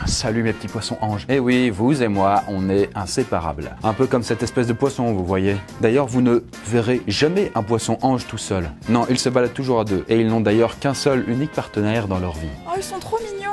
Salut mes petits poissons anges. Et oui, vous et moi, on est inséparables. Un peu comme cette espèce de poisson, vous voyez. D'ailleurs, vous ne verrez jamais un poisson ange tout seul. Non, ils se baladent toujours à deux. Et ils n'ont d'ailleurs qu'un seul unique partenaire dans leur vie. Oh, ils sont trop mignons.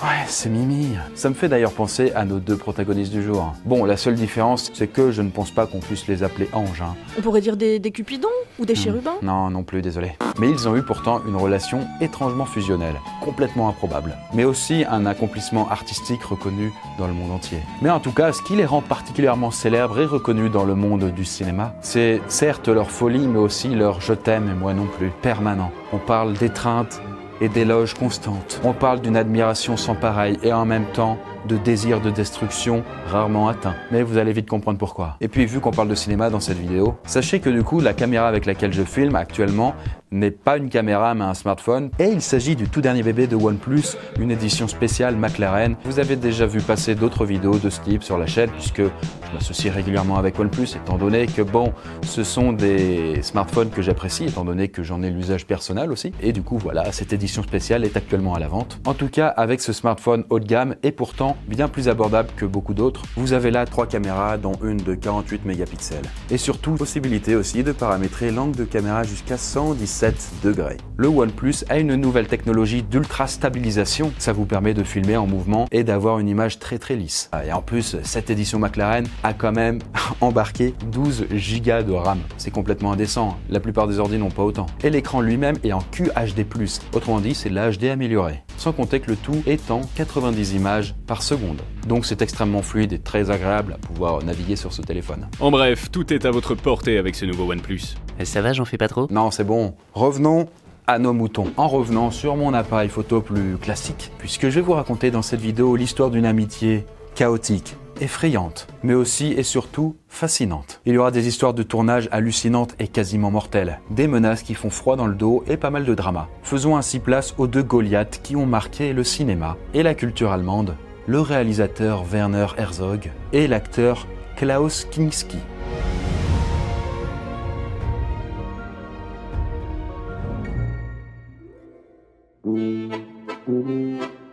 Ouais, c'est Mimi. Ça me fait d'ailleurs penser à nos deux protagonistes du jour. Bon, la seule différence, c'est que je ne pense pas qu'on puisse les appeler anges. Hein. On pourrait dire des cupidons ou des chérubins. Non, non plus, désolé. Mais ils ont eu pourtant une relation étrangement fusionnelle, complètement improbable. Mais aussi un accomplissement artistique reconnu dans le monde entier. Mais en tout cas, ce qui les rend particulièrement célèbres et reconnus dans le monde du cinéma, c'est certes leur folie, mais aussi leur je t'aime et moi non plus, permanent. On parle d'étreinte et d'éloges constantes. On parle d'une admiration sans pareil et en même temps de désir de destruction rarement atteint. Mais vous allez vite comprendre pourquoi. Et puis vu qu'on parle de cinéma dans cette vidéo, sachez que du coup la caméra avec laquelle je filme actuellement n'est pas une caméra mais un smartphone. Et il s'agit du tout dernier bébé de OnePlus, une édition spéciale McLaren. Vous avez déjà vu passer d'autres vidéos de ce type sur la chaîne puisque je m'associe régulièrement avec OnePlus étant donné que bon, ce sont des smartphones que j'apprécie étant donné que j'en ai l'usage personnel aussi. Et du coup voilà, cette édition spéciale est actuellement à la vente. En tout cas avec ce smartphone haut de gamme et pourtant bien plus abordable que beaucoup d'autres. Vous avez là 3 caméras dont une de 48 mégapixels. Et surtout, possibilité aussi de paramétrer l'angle de caméra jusqu'à 117 degrés. Le OnePlus a une nouvelle technologie d'ultra stabilisation. Ça vous permet de filmer en mouvement et d'avoir une image très lisse. Et en plus, cette édition McLaren a quand même embarqué 12 Go de RAM. C'est complètement indécent. La plupart des ordi n'ont pas autant. Et l'écran lui-même est en QHD+. Autrement dit, c'est l'HD amélioré. Sans compter que le tout est en 90 images par seconde. Donc c'est extrêmement fluide et très agréable à pouvoir naviguer sur ce téléphone. En bref, tout est à votre portée avec ce nouveau OnePlus. Ça va, j'en fais pas trop? Non, c'est bon. Revenons à nos moutons. En revenant sur mon appareil photo plus classique, puisque je vais vous raconter dans cette vidéo l'histoire d'une amitié chaotique, effrayante, mais aussi et surtout fascinante. Il y aura des histoires de tournage hallucinantes et quasiment mortelles, des menaces qui font froid dans le dos et pas mal de drama. Faisons ainsi place aux deux Goliaths qui ont marqué le cinéma et la culture allemande, le réalisateur Werner Herzog et l'acteur Klaus Kinski.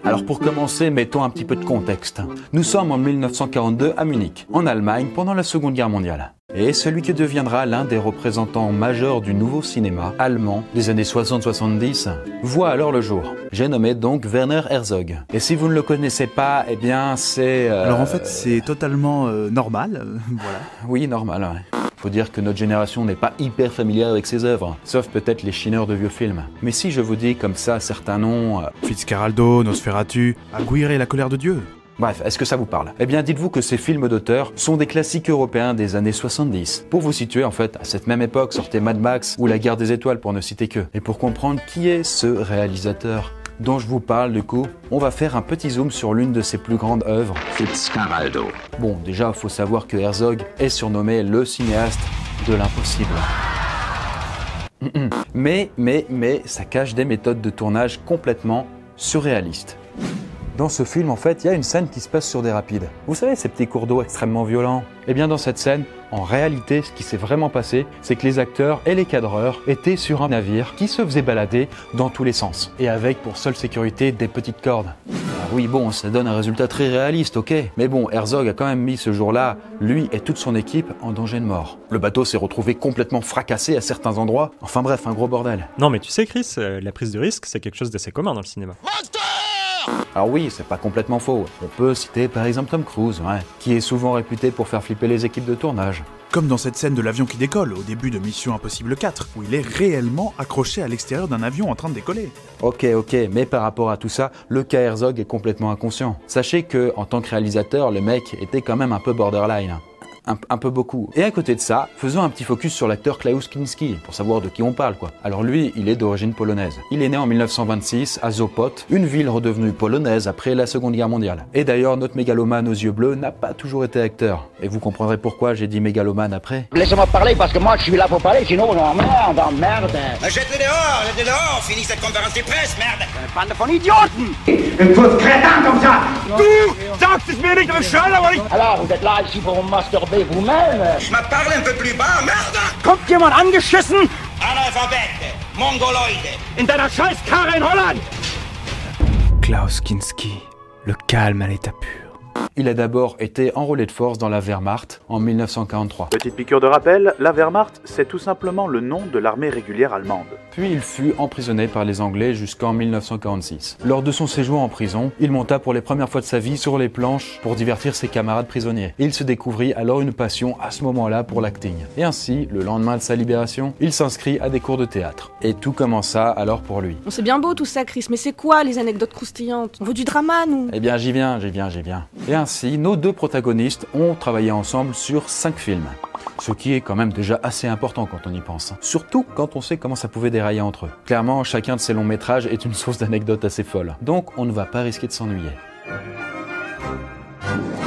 Alors pour commencer, mettons un petit peu de contexte. Nous sommes en 1942 à Munich, en Allemagne, pendant la Seconde Guerre mondiale. Et celui qui deviendra l'un des représentants majeurs du nouveau cinéma allemand des années 60-70 voit alors le jour. J'ai nommé donc Werner Herzog. Et si vous ne le connaissez pas, eh bien c'est... Alors en fait c'est totalement normal, voilà. Oui, normal, ouais. Faut dire que notre génération n'est pas hyper familière avec ses œuvres, sauf peut-être les chineurs de vieux films. Mais si je vous dis comme ça certains noms... Fitzcarraldo, Nosferatu, Aguirre et la colère de Dieu. Bref, est-ce que ça vous parle? Eh bien, dites-vous que ces films d'auteur sont des classiques européens des années 70. Pour vous situer, en fait, à cette même époque sortait Mad Max ou La Guerre des Étoiles, pour ne citer que. Et pour comprendre qui est ce réalisateur dont je vous parle, du coup, on va faire un petit zoom sur l'une de ses plus grandes œuvres. Fitzcarraldo. Bon, déjà, faut savoir que Herzog est surnommé le cinéaste de l'impossible. Mais ça cache des méthodes de tournage complètement surréalistes. Dans ce film, en fait, il y a une scène qui se passe sur des rapides. Vous savez, ces petits cours d'eau extrêmement violents? Eh bien, dans cette scène, en réalité, ce qui s'est vraiment passé, c'est que les acteurs et les cadreurs étaient sur un navire qui se faisait balader dans tous les sens. Et avec, pour seule sécurité, des petites cordes. Ah oui, bon, ça donne un résultat très réaliste, ok. Mais bon, Herzog a quand même mis ce jour-là, lui et toute son équipe, en danger de mort. Le bateau s'est retrouvé complètement fracassé à certains endroits. Enfin bref, un gros bordel. Non mais tu sais Chris, la prise de risque, c'est quelque chose d'assez commun dans le cinéma. Alors oui, c'est pas complètement faux. On peut citer par exemple Tom Cruise, ouais, qui est souvent réputé pour faire flipper les équipes de tournage. Comme dans cette scène de l'avion qui décolle, au début de Mission Impossible 4, où il est réellement accroché à l'extérieur d'un avion en train de décoller. Ok, mais par rapport à tout ça, le cas Herzog est complètement inconscient. Sachez que, en tant que réalisateur, le mec était quand même un peu borderline. Un peu beaucoup. Et à côté de ça, faisons un petit focus sur l'acteur Klaus Kinski, pour savoir de qui on parle quoi. Alors lui, il est d'origine polonaise. Il est né en 1926 à Sopot, une ville redevenue polonaise après la Seconde Guerre mondiale. Et d'ailleurs, notre mégalomane aux yeux bleus n'a pas toujours été acteur. Et vous comprendrez pourquoi j'ai dit mégalomane après. Laissez-moi parler parce que moi je suis là pour parler, sinon on merde. Jette-les dehors, finis cette conférence de presse, merde. Bande von Idioten! Une fausse crétin comme ça! Du sagst es mir nicht, aber schon, aber nicht... Alors, vous êtes là ici pour vous masturber vous-même? Ma parle un peu plus bas, merde! Kommt jemand angeschissen? Analphabète, mongoloïde. In deiner scheiß Karre in Holland! Klaus Kinski, Le calme à l'état pur. Il a d'abord été enrôlé de force dans la Wehrmacht en 1943. Petite piqûre de rappel, la Wehrmacht, c'est tout simplement le nom de l'armée régulière allemande. Puis il fut emprisonné par les Anglais jusqu'en 1946. Lors de son séjour en prison, il monta pour les premières fois de sa vie sur les planches pour divertir ses camarades prisonniers. Et il se découvrit alors une passion à ce moment-là pour l'acting. Et ainsi, le lendemain de sa libération, il s'inscrit à des cours de théâtre. Et tout commença alors pour lui. Bon, c'est bien beau tout ça, Chris, mais c'est quoi les anecdotes croustillantes? On veut du drama, nous? Eh bien, j'y viens. Et ainsi, nos deux protagonistes ont travaillé ensemble sur 5 films. Ce qui est quand même déjà assez important quand on y pense. Surtout quand on sait comment ça pouvait dérailler entre eux. Clairement, chacun de ces longs métrages est une source d'anecdotes assez folle. Donc, on ne va pas risquer de s'ennuyer.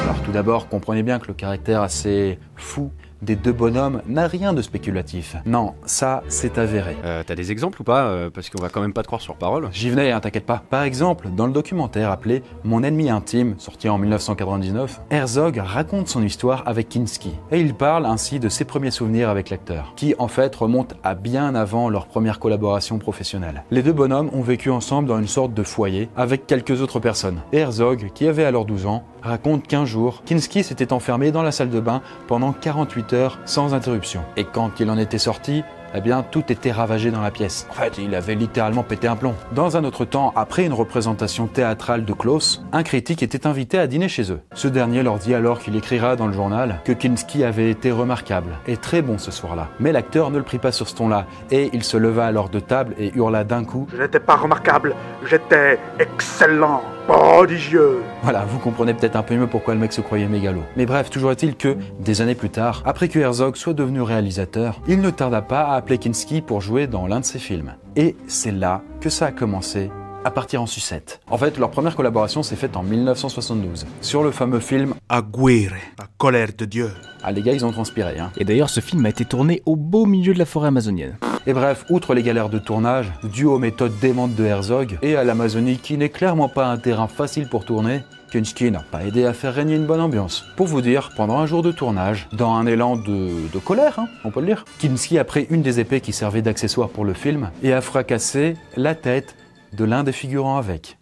Alors tout d'abord, comprenez bien que le caractère assez fou des deux bonhommes n'a rien de spéculatif. Non, ça, c'est avéré. T'as des exemples ou pas parce qu'on va quand même pas te croire sur parole. J'y venais, hein, t'inquiète pas. Par exemple, dans le documentaire appelé Mon ennemi intime, sorti en 1999, Herzog raconte son histoire avec Kinski. Et il parle ainsi de ses premiers souvenirs avec l'acteur, qui en fait remontent à bien avant leur première collaboration professionnelle. Les deux bonhommes ont vécu ensemble dans une sorte de foyer avec quelques autres personnes. Et Herzog, qui avait alors 12 ans, raconte qu'un jour, Kinski s'était enfermé dans la salle de bain pendant 48 heures sans interruption. Et quand il en était sorti, eh bien, tout était ravagé dans la pièce. En fait, il avait littéralement pété un plomb. Dans un autre temps, après une représentation théâtrale de Klaus, un critique était invité à dîner chez eux. Ce dernier leur dit alors qu'il écrira dans le journal que Kinski avait été remarquable et très bon ce soir-là. Mais l'acteur ne le prit pas sur ce ton-là et il se leva alors de table et hurla d'un coup « Je n'étais pas remarquable, j'étais excellent, prodigieux !» Voilà, vous comprenez peut-être un peu mieux pourquoi le mec se croyait mégalo. Mais bref, toujours est-il que, des années plus tard, après que Herzog soit devenu réalisateur, il ne tarda pas à appeler Kinski pour jouer dans l'un de ses films. Et c'est là que ça a commencé à partir en sucette. En fait, leur première collaboration s'est faite en 1972, sur le fameux film Aguirre, la colère de Dieu. Ah les gars, ils ont transpiré, hein. Et d'ailleurs, ce film a été tourné au beau milieu de la forêt amazonienne. Et bref, outre les galères de tournage, dû aux méthodes démentes de Herzog, et à l'Amazonie qui n'est clairement pas un terrain facile pour tourner, Kinski n'a pas aidé à faire régner une bonne ambiance. Pour vous dire, pendant un jour de tournage, dans un élan de colère, hein, on peut le dire, Kinski a pris une des épées qui servait d'accessoire pour le film et a fracassé la tête de l'un des figurants avec.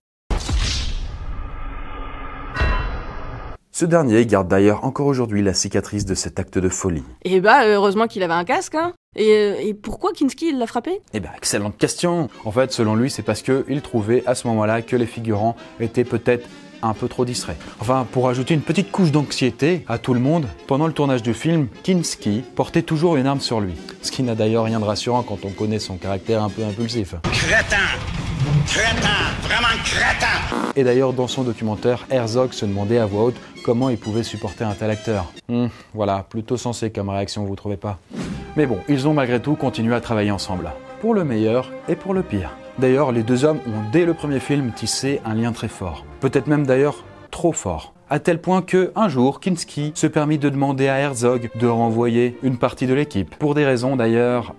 Ce dernier garde d'ailleurs encore aujourd'hui la cicatrice de cet acte de folie. Et bah, heureusement qu'il avait un casque, hein. Et pourquoi Kinski l'a frappé? Eh ben, excellente question. En fait, selon lui, c'est parce qu'il trouvait à ce moment-là que les figurants étaient peut-être un peu trop distrait. Enfin, pour ajouter une petite couche d'anxiété à tout le monde, pendant le tournage du film, Kinski portait toujours une arme sur lui. Ce qui n'a d'ailleurs rien de rassurant quand on connaît son caractère un peu impulsif. Crétin! Crétin! Vraiment crétin! Et d'ailleurs, dans son documentaire, Herzog se demandait à voix haute comment il pouvait supporter un tel acteur. Voilà, plutôt sensé comme réaction, vous trouvez pas? Mais bon, ils ont malgré tout continué à travailler ensemble. Pour le meilleur et pour le pire. D'ailleurs, les deux hommes ont dès le premier film tissé un lien très fort. Peut-être même d'ailleurs trop fort. À tel point que, un jour, Kinski se permit de demander à Herzog de renvoyer une partie de l'équipe. Pour des raisons d'ailleurs,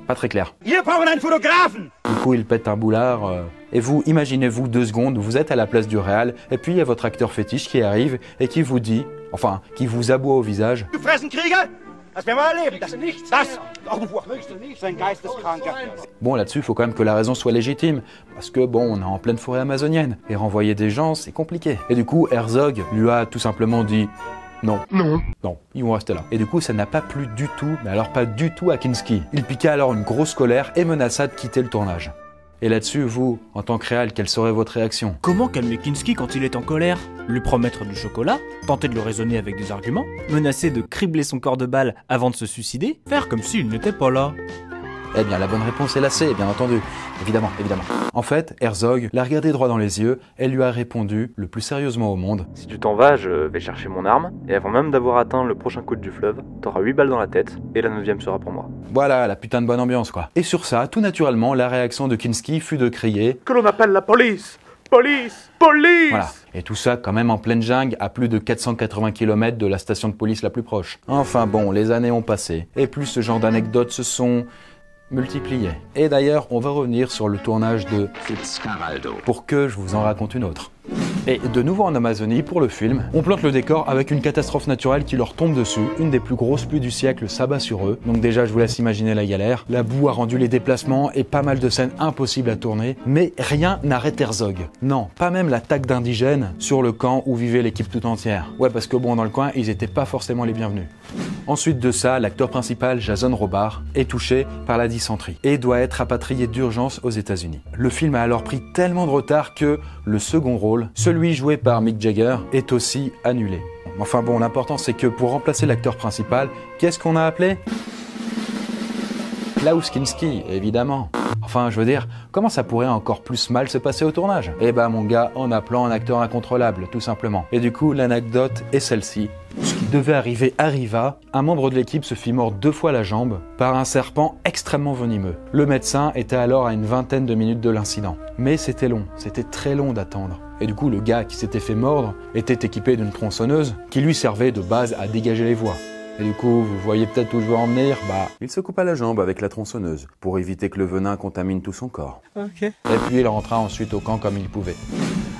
pas très claires. Wir brauchen einen Fotografen! Du coup, il pète un boulard. Et vous, imaginez-vous 2 secondes, vous êtes à la place du réal, et puis il y a votre acteur fétiche qui arrive et qui vous dit, enfin, qui vous aboie au visage. Du Fressenkrieger? Das werden wir erleben. Das c'est ein Geisteskranker. Bon, là-dessus, il faut quand même que la raison soit légitime, parce que bon, on est en pleine forêt amazonienne, et renvoyer des gens, c'est compliqué. Et du coup, Herzog lui a tout simplement dit non. Non, ils vont rester là. Et du coup, ça n'a pas plu du tout, mais alors pas du tout à Kinski. Il piqua alors une grosse colère et menaça de quitter le tournage. Et là-dessus, vous, en tant que réal, quelle serait votre réaction? Comment calmer Kinski quand il est en colère? Lui promettre du chocolat? Tenter de le raisonner avec des arguments? Menacer de cribler son corps de balle avant de se suicider? Faire comme s'il n'était pas là? Eh bien, la bonne réponse est la C, bien entendu. Évidemment, évidemment. En fait, Herzog l'a regardé droit dans les yeux et lui a répondu, le plus sérieusement au monde. Si tu t'en vas, je vais chercher mon arme, et avant même d'avoir atteint le prochain coude du fleuve, t'auras 8 balles dans la tête, et la 9e sera pour moi. Voilà, la putain de bonne ambiance, quoi. Et sur ça, tout naturellement, la réaction de Kinski fut de crier Que l'on appelle la police! Police! Police! Voilà. Et tout ça quand même en pleine jungle, à plus de 480 km de la station de police la plus proche. Enfin bon, les années ont passé, et plus ce genre d'anecdotes se sont multipliées. Et d'ailleurs, on va revenir sur le tournage de Fitzcarraldo, pour que je vous en raconte une autre. Et de nouveau en Amazonie pour le film, on plante le décor avec une catastrophe naturelle qui leur tombe dessus, une des plus grosses pluies du siècle s'abat sur eux. Donc déjà je vous laisse imaginer la galère, la boue a rendu les déplacements et pas mal de scènes impossibles à tourner, mais rien n'arrête Herzog. Non, pas même l'attaque d'indigènes sur le camp où vivait l'équipe tout entière. Ouais, parce que bon, dans le coin, ils étaient pas forcément les bienvenus. Ensuite de ça, l'acteur principal, Jason Robards, est touché par la dysenterie et doit être rapatrié d'urgence aux États-Unis. Le film a alors pris tellement de retard que le second rôle, celui joué par Mick Jagger, est aussi annulé. Enfin bon, l'important c'est que pour remplacer l'acteur principal, qu'est-ce qu'on a appelé ? Klaus Kinski, évidemment. Enfin, je veux dire, comment ça pourrait encore plus mal se passer au tournage? Eh ben mon gars, en appelant un acteur incontrôlable, tout simplement. Et du coup, l'anecdote est celle-ci. Ce qui devait arriver arriva, un membre de l'équipe se fit mordre 2 fois la jambe par un serpent extrêmement venimeux. Le médecin était alors à une vingtaine de minutes de l'incident. Mais c'était long, c'était très long d'attendre. Et du coup, le gars qui s'était fait mordre était équipé d'une tronçonneuse qui lui servait de base à dégager les voies. Et du coup, vous voyez peut-être où je veux en venir, il se coupa la jambe avec la tronçonneuse pour éviter que le venin contamine tout son corps. Ok. Et puis il rentra ensuite au camp comme il pouvait.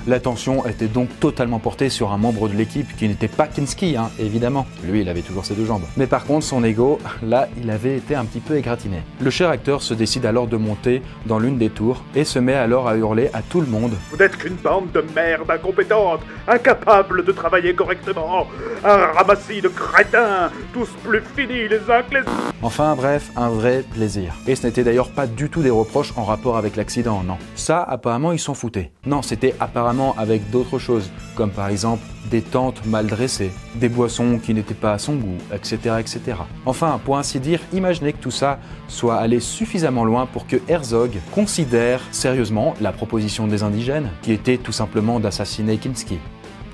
L'attention était donc totalement portée sur un membre de l'équipe qui n'était pas Kinski, hein, évidemment. Lui, il avait toujours ses 2 jambes. Mais par contre, son ego, là, il avait été un petit peu égratigné. Le cher acteur se décide alors de monter dans l'une des tours et se met alors à hurler à tout le monde. Vous n'êtes qu'une bande de merde incompétente, incapable de travailler correctement, un ramassis de crétins, tous plus finis les uns que les autres. Enfin bref, un vrai plaisir. Et ce n'était d'ailleurs pas du tout des reproches en rapport avec l'accident, non. Ça, apparemment, ils s'en foutaient. Non, c'était apparemment avec d'autres choses, comme par exemple des tentes mal dressées, des boissons qui n'étaient pas à son goût, etc., etc. Enfin, pour ainsi dire, imaginez que tout ça soit allé suffisamment loin pour que Herzog considère sérieusement la proposition des indigènes, qui était tout simplement d'assassiner Kinski.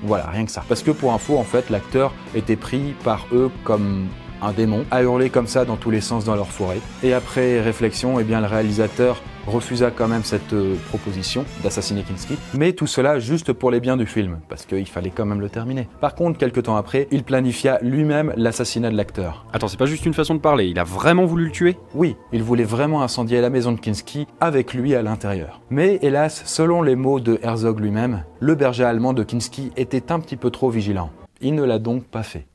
Voilà, rien que ça. Parce que pour info, en fait, l'acteur était pris par eux comme un démon, à hurler comme ça dans tous les sens dans leur forêt. Et après réflexion, eh bien, le réalisateur refusa quand même cette proposition d'assassiner Kinski, mais tout cela juste pour les biens du film, parce qu'il fallait quand même le terminer. Par contre, quelques temps après, il planifia lui-même l'assassinat de l'acteur. Attends, c'est pas juste une façon de parler, il a vraiment voulu le tuer? Oui, il voulait vraiment incendier la maison de Kinski avec lui à l'intérieur. Mais hélas, selon les mots de Herzog lui-même, le berger allemand de Kinski était un petit peu trop vigilant. Il ne l'a donc pas fait.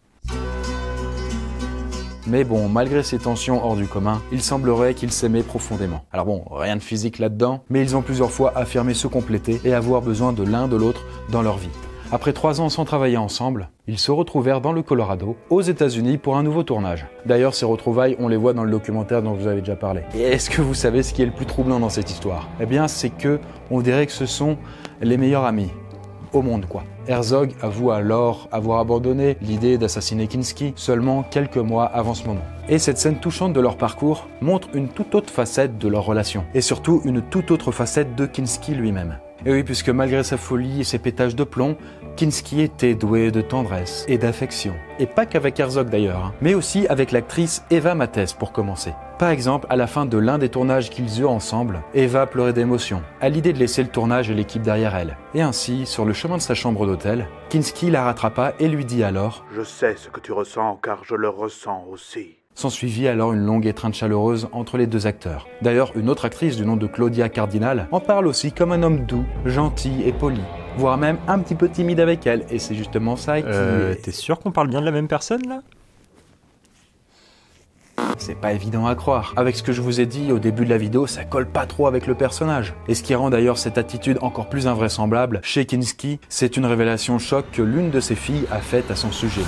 Mais bon, malgré ces tensions hors du commun, il semblerait qu'ils s'aimaient profondément. Alors bon, rien de physique là-dedans, mais ils ont plusieurs fois affirmé se compléter et avoir besoin de l'un de l'autre dans leur vie. Après 3 ans sans travailler ensemble, ils se retrouvèrent dans le Colorado, aux États-Unis pour un nouveau tournage. D'ailleurs, ces retrouvailles, on les voit dans le documentaire dont je vous avez déjà parlé. Et est-ce que vous savez ce qui est le plus troublant dans cette histoire? Eh bien, c'est que on dirait que ce sont les meilleurs amis au monde, quoi. Herzog avoue alors avoir abandonné l'idée d'assassiner Kinski seulement quelques mois avant ce moment. Et cette scène touchante de leur parcours montre une toute autre facette de leur relation, et surtout une toute autre facette de Kinski lui-même. Et oui, puisque malgré sa folie et ses pétages de plomb, Kinski était doué de tendresse et d'affection. Et pas qu'avec Herzog d'ailleurs, mais aussi avec l'actrice Eva Mattes pour commencer. Par exemple, à la fin de l'un des tournages qu'ils eurent ensemble, Eva pleurait d'émotion, à l'idée de laisser le tournage et l'équipe derrière elle. Et ainsi, sur le chemin de sa chambre d'hôtel, Kinski la rattrapa et lui dit alors « Je sais ce que tu ressens car je le ressens aussi ». S'ensuivit alors une longue étreinte chaleureuse entre les 2 acteurs. D'ailleurs, une autre actrice du nom de Claudia Cardinal en parle aussi comme un homme doux, gentil et poli, voire même un petit peu timide avec elle, et c'est justement ça qui... T'es sûr qu'on parle bien de la même personne, là? C'est pas évident à croire. Avec ce que je vous ai dit au début de la vidéo, ça colle pas trop avec le personnage. Et ce qui rend d'ailleurs cette attitude encore plus invraisemblable chez Kinski, c'est une révélation choc que l'une de ses filles a faite à son sujet.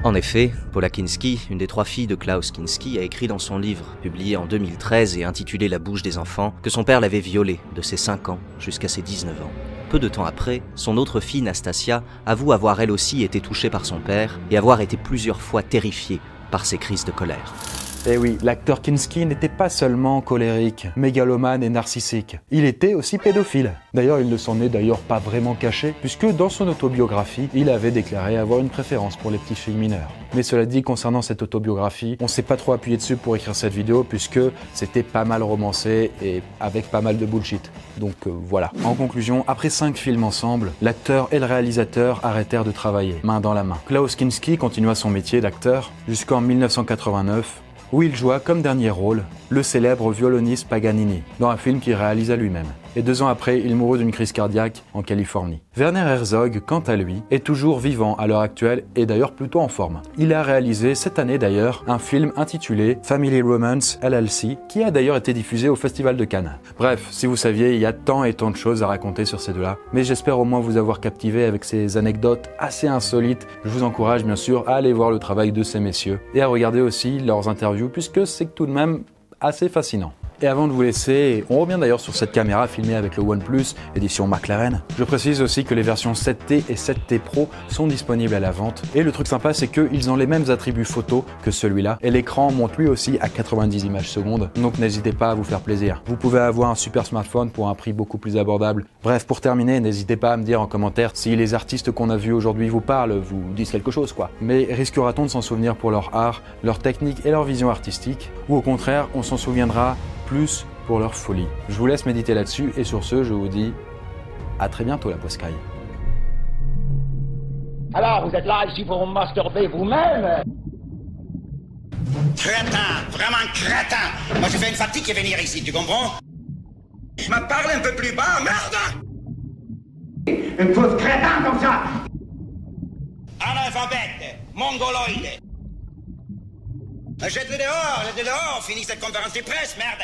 En effet, Paula Kinski, une des 3 filles de Klaus Kinski, a écrit dans son livre, publié en 2013 et intitulé La bouche des enfants, que son père l'avait violée de ses 5 ans jusqu'à ses 19 ans. Peu de temps après, son autre fille, Nastasia, avoue avoir elle aussi été touchée par son père et avoir été plusieurs fois terrifiée par ses crises de colère. Eh oui, l'acteur Kinski n'était pas seulement colérique, mégalomane et narcissique, il était aussi pédophile. D'ailleurs, il ne s'en est d'ailleurs pas vraiment caché, puisque dans son autobiographie, il avait déclaré avoir une préférence pour les petites filles mineures. Mais cela dit, concernant cette autobiographie, on s'est pas trop appuyé dessus pour écrire cette vidéo, puisque c'était pas mal romancé et avec pas mal de bullshit. Donc voilà. En conclusion, après 5 films ensemble, l'acteur et le réalisateur arrêtèrent de travailler, main dans la main. Klaus Kinski continua son métier d'acteur jusqu'en 1989, où il joua comme dernier rôle le célèbre violoniste Paganini, dans un film qu'il réalisa lui-même. et 2 ans après, il mourut d'une crise cardiaque en Californie. Werner Herzog, quant à lui, est toujours vivant à l'heure actuelle et d'ailleurs plutôt en forme. Il a réalisé cette année d'ailleurs un film intitulé Family Romance LLC qui a d'ailleurs été diffusé au Festival de Cannes. Bref, si vous saviez, il y a tant et tant de choses à raconter sur ces deux-là, mais j'espère au moins vous avoir captivé avec ces anecdotes assez insolites. Je vous encourage bien sûr à aller voir le travail de ces messieurs et à regarder aussi leurs interviews puisque c'est tout de même assez fascinant. Et avant de vous laisser, on revient d'ailleurs sur cette caméra filmée avec le OnePlus édition McLaren. Je précise aussi que les versions 7T et 7T Pro sont disponibles à la vente. Et le truc sympa, c'est qu'ils ont les mêmes attributs photo que celui-là. Et l'écran monte lui aussi à 90 images secondes. Donc n'hésitez pas à vous faire plaisir. Vous pouvez avoir un super smartphone pour un prix beaucoup plus abordable. Bref, pour terminer, n'hésitez pas à me dire en commentaire si les artistes qu'on a vus aujourd'hui vous parlent, vous disent quelque chose quoi. Mais risquera-t-on de s'en souvenir pour leur art, leur technique et leur vision artistique? Ou au contraire, on s'en souviendra plus pour leur folie. Je vous laisse méditer là-dessus et sur ce, je vous dis à très bientôt la poiscaille. Alors, vous êtes là ici pour vous masturber vous-même? Crétin, vraiment crétin. Moi, j'ai fait une fatigue et venir ici, tu comprends? Je me parle un peu plus bas, merde! Une fausse crétin comme ça! Analphabète, mongoloïde. Jette-le dehors, finis cette conférence de presse, merde!